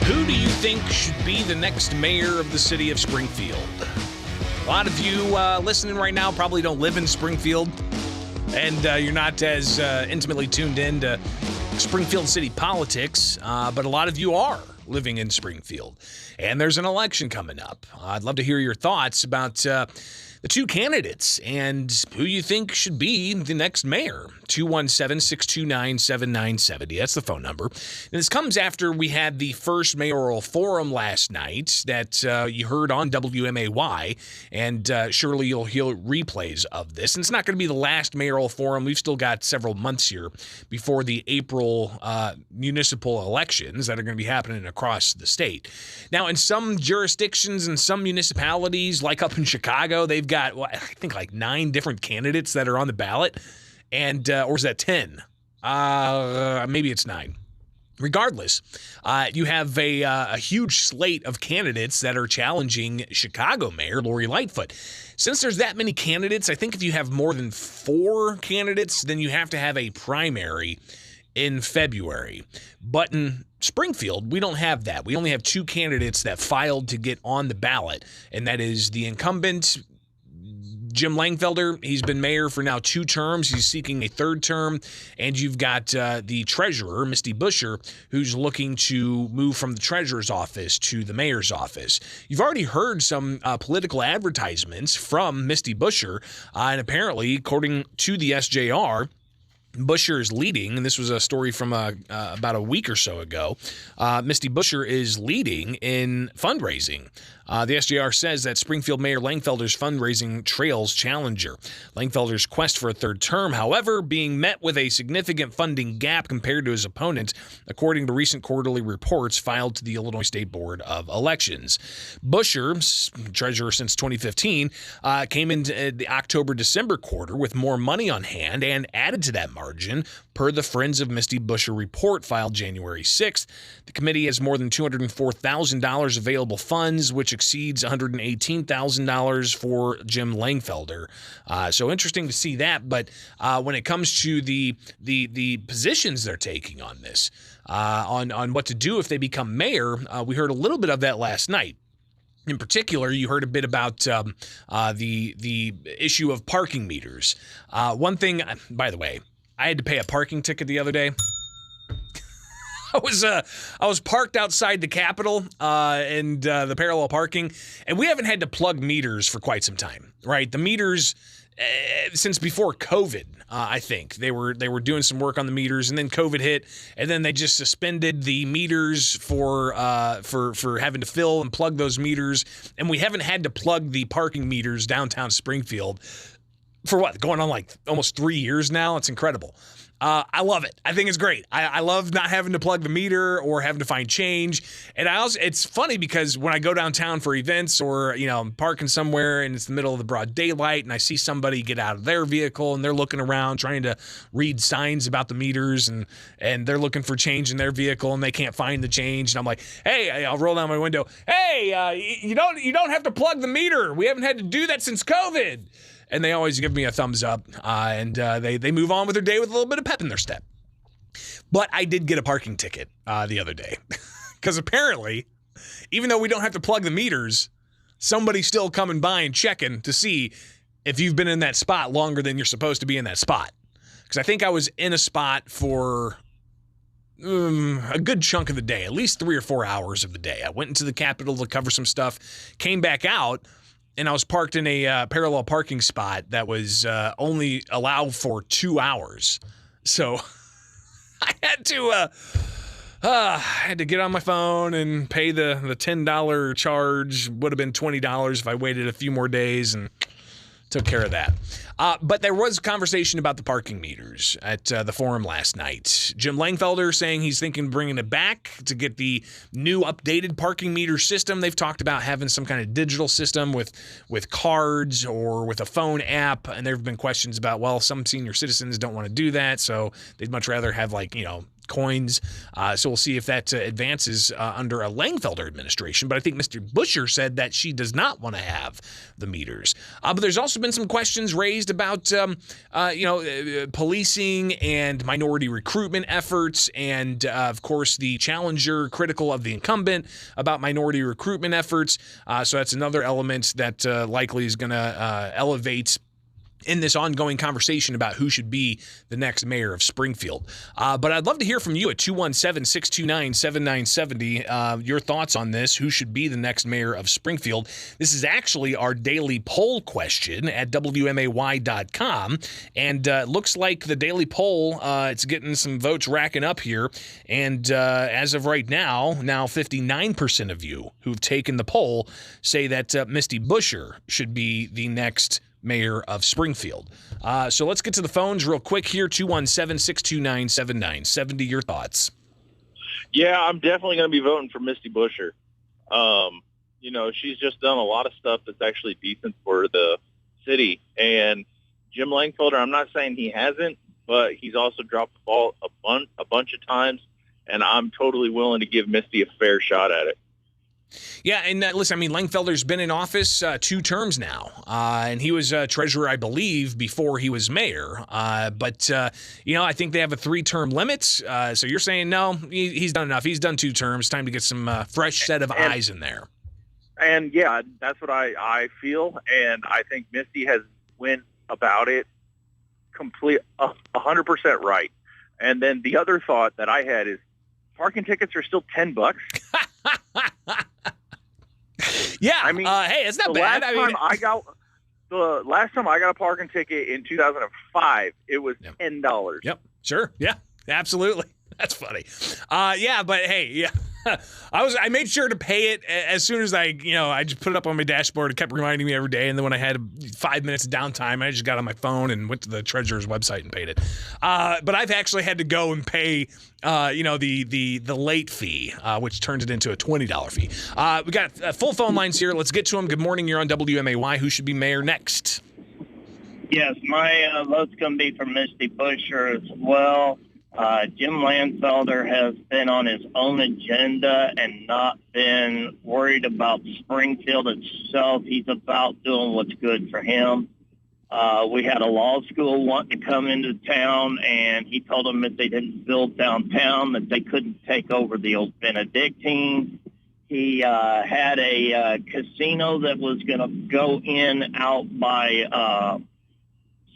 Who do you think should be the next mayor of the city of Springfield? A lot of you listening right now probably don't live in Springfield, and you're not as intimately tuned in to Springfield city politics, but a lot of you are living in Springfield, and there's an election coming up. I'd love to hear your thoughts about the two candidates and who you think should be the next mayor. 217-629-7970. That's the phone number. And this comes after we had the first mayoral forum last night that you heard on WMAY, and surely you'll hear replays of this. And it's not going to be the last mayoral forum. We've still got several months here before the April municipal elections that are going to be happening across the state. Now, in some jurisdictions and some municipalities, like up in Chicago, they've got, well, I think like 9 different candidates that are on the ballot. And or is that 10? Maybe it's 9. Regardless, you have a huge slate of candidates that are challenging Chicago Mayor Lori Lightfoot. Since there's that many candidates, I think if you have more than 4 candidates, then you have to have a primary in February. But in Springfield, we don't have that. We only have 2 candidates that filed to get on the ballot, and that is the incumbent Jim Langfelder. He's been mayor for now 2 terms. He's seeking a 3rd term. And you've got the treasurer, Misty Buscher, who's looking to move from the treasurer's office to the mayor's office. You've already heard some political advertisements from Misty Buscher, and apparently, according to the SJR, Buscher is leading, and this was a story from about a week or so ago. Misty Buscher is leading in fundraising. The SJR says that Springfield Mayor Langfelder's fundraising trails challenger. Langfelder's quest for a 3rd term, however, being met with a significant funding gap compared to his opponent, according to recent quarterly reports filed to the Illinois State Board of Elections. Buscher, treasurer since 2015, came into the October-December quarter with more money on hand and added to that margin, per the Friends of Misty Buscher report filed January 6th. The committee has more than $204,000 available funds, which exceeds $118,000 for Jim Langfelder. So interesting to see that. But when it comes to the positions they're taking on this, on what to do if they become mayor, we heard a little bit of that last night. In particular, you heard a bit about the issue of parking meters. One thing, by the way, I had to pay a parking ticket the other day. I was parked outside the Capitol and the parallel parking, and we haven't had to plug meters for quite some time, right? The meters since before COVID, I think they were doing some work on the meters, and then COVID hit, and then they just suspended the meters for having to fill and plug those meters, and we haven't had to plug the parking meters downtown Springfield for what, going on like almost 3 years now. It's incredible. I love it. I think it's great. I love not having to plug the meter or having to find change. And it's funny because when I go downtown for events or, I'm parking somewhere and it's the middle of the broad daylight and I see somebody get out of their vehicle and they're looking around trying to read signs about the meters and they're looking for change in their vehicle and they can't find the change. And I'm like, hey, I'll roll down my window. Hey, you don't have to plug the meter. We haven't had to do that since COVID. And they always give me a thumbs up, and they move on with their day with a little bit of pep in their step. But I did get a parking ticket the other day because apparently, even though we don't have to plug the meters, somebody's still coming by and checking to see if you've been in that spot longer than you're supposed to be in that spot. Because I think I was in a spot for a good chunk of the day, at least 3 or 4 hours of the day. I went into the Capitol to cover some stuff, came back out, and I was parked in a parallel parking spot that was only allowed for 2 hours. So I had to get on my phone and pay the $10 charge. Would have been $20 if I waited a few more days, and took care of that. But there was conversation about the parking meters at the forum last night. Jim Langfelder saying he's thinking of bringing it back to get the new updated parking meter system. They've talked about having some kind of digital system with cards or with a phone app. And there have been questions about, well, some senior citizens don't want to do that. So they'd much rather have coins. So we'll see if that advances under a Langfelder administration. But I think Mr. Busher said that she does not want to have the meters. But there's also been some questions raised about, policing and minority recruitment efforts, and of course the challenger critical of the incumbent about minority recruitment efforts. So that's another element that likely is going to elevate in this ongoing conversation about who should be the next mayor of Springfield. But I'd love to hear from you at 217-629-7970. Your thoughts on this, who should be the next mayor of Springfield. This is actually our daily poll question at WMAY.com. And looks like the daily poll, it's getting some votes racking up here. And as of right now 59% of you who've taken the poll say that Misty Busher should be the next mayor of Springfield. So let's get to the phones real quick here. 217-629-7970. Your thoughts? Yeah, I'm definitely going to be voting for Misty Busher. She's just done a lot of stuff that's actually decent for the city. And Jim Langfelder, I'm not saying he hasn't, but he's also dropped the ball a bunch of times, and I'm totally willing to give Misty a fair shot at it. Yeah, and listen, Langfelder's been in office 2 terms now, and he was treasurer, I believe, before he was mayor. But I think they have a 3-term limit. So you're saying, no, he's done enough. He's done 2 terms. Time to get some fresh set of eyes in there. And, yeah, that's what I feel. And I think Misty has went about it 100% right. And then the other thought that I had is parking tickets are still $10. Yeah, hey, it's not bad. The last time I got a parking ticket in 2005, it was $10. Yep, sure, yeah, absolutely. That's funny. But hey, yeah. I made sure to pay it as soon as I just put it up on my dashboard. It kept reminding me every day. And then when I had 5 minutes of downtime, I just got on my phone and went to the treasurer's website and paid it. But I've actually had to go and pay, the late fee, which turns it into a $20 fee. We got full phone lines here. Let's get to them. Good morning. You're on WMAY. Who should be mayor next? Yes, my vote's going to be for Misty Busher as well. Jim Langfelder has been on his own agenda and not been worried about Springfield itself. He's about doing what's good for him. We had a law school wanting to come into town, and he told them if they didn't build downtown that they couldn't take over the old Benedictine. He had a casino that was going to go in out by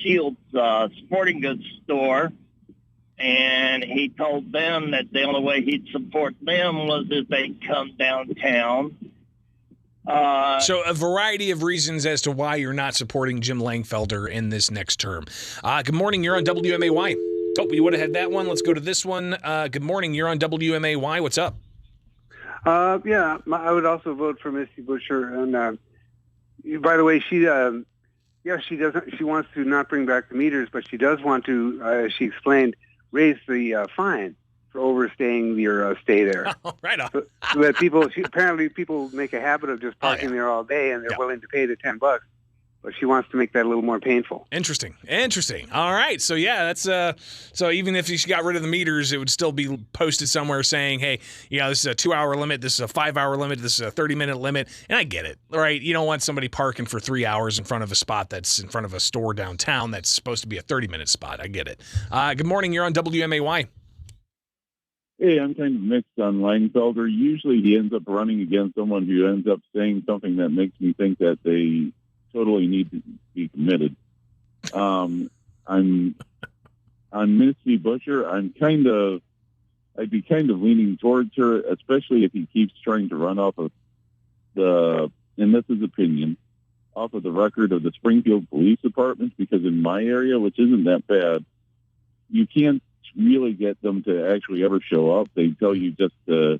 Shields Sporting Goods store. And he told them that the only way he'd support them was if they come downtown. So a variety of reasons as to why you're not supporting Jim Langfelder in this next term. Good morning. You're on WMAY. Oh, you would have had that one. Let's go to this one. Good morning. You're on WMAY. What's up? I would also vote for Misty Busher. And by the way, she doesn't. She wants to not bring back the meters, but she does want to. As she explained, raise the fine for overstaying your stay there. Oh, right on. So that apparently people make a habit of just parking there all day, and they're willing to pay the $10. But she wants to make that a little more painful. Interesting. All right. So yeah, that's so even if she got rid of the meters, it would still be posted somewhere saying, hey, this is a 2-hour limit, this is a 5-hour limit, this is a 30-minute limit. And I get it. Right? You don't want somebody parking for 3 hours in front of a spot that's in front of a store downtown that's supposed to be a 30-minute spot. I get it. Good morning. You're on WMAY. Hey, I'm kind of mixed on Langfelder. Usually he ends up running against someone who ends up saying something that makes me think that they totally need to be committed. I'm on Misty Busher. I'd be kind of leaning towards her, especially if he keeps trying to run off of and this is opinion, off of the record of the Springfield Police Department, because in my area, which isn't that bad, you can't really get them to actually ever show up. They tell you just to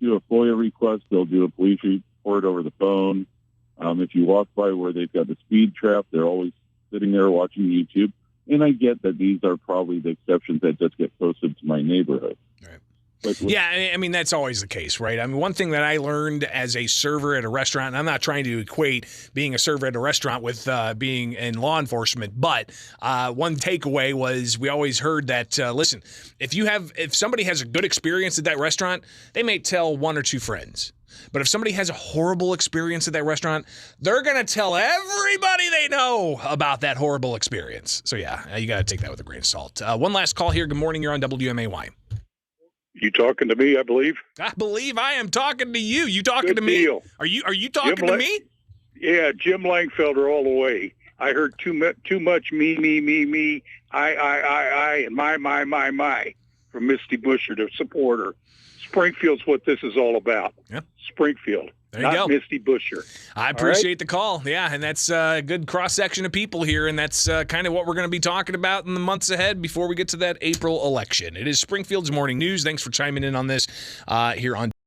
do a FOIA request. They'll do a police report over the phone. If you walk by where they've got the speed trap, they're always sitting there watching YouTube. And I get that these are probably the exceptions that just get posted to my neighborhood. Right. Yeah, I mean, that's always the case, right? I mean, one thing that I learned as a server at a restaurant, and I'm not trying to equate being a server at a restaurant with being in law enforcement, but one takeaway was we always heard that, listen, if somebody has a good experience at that restaurant, they may tell one or two friends. But if somebody has a horrible experience at that restaurant, they're going to tell everybody they know about that horrible experience. So, yeah, you got to take that with a grain of salt. One last call here. Good morning. You're on WMAY. You talking to me, I believe? I believe I am talking to you. You talking Good to me? deal. Are you talking to me? Yeah, Jim Langfelder all the way. I heard too much me, I, and my from Misty Busher to support her. Springfield's what this is all about. Yep. Springfield. There you not go. Misty Busher. I appreciate the call. Yeah, and that's a good cross-section of people here, and that's kind of what we're going to be talking about in the months ahead before we get to that April election. It is Springfield's Morning News. Thanks for chiming in on this here on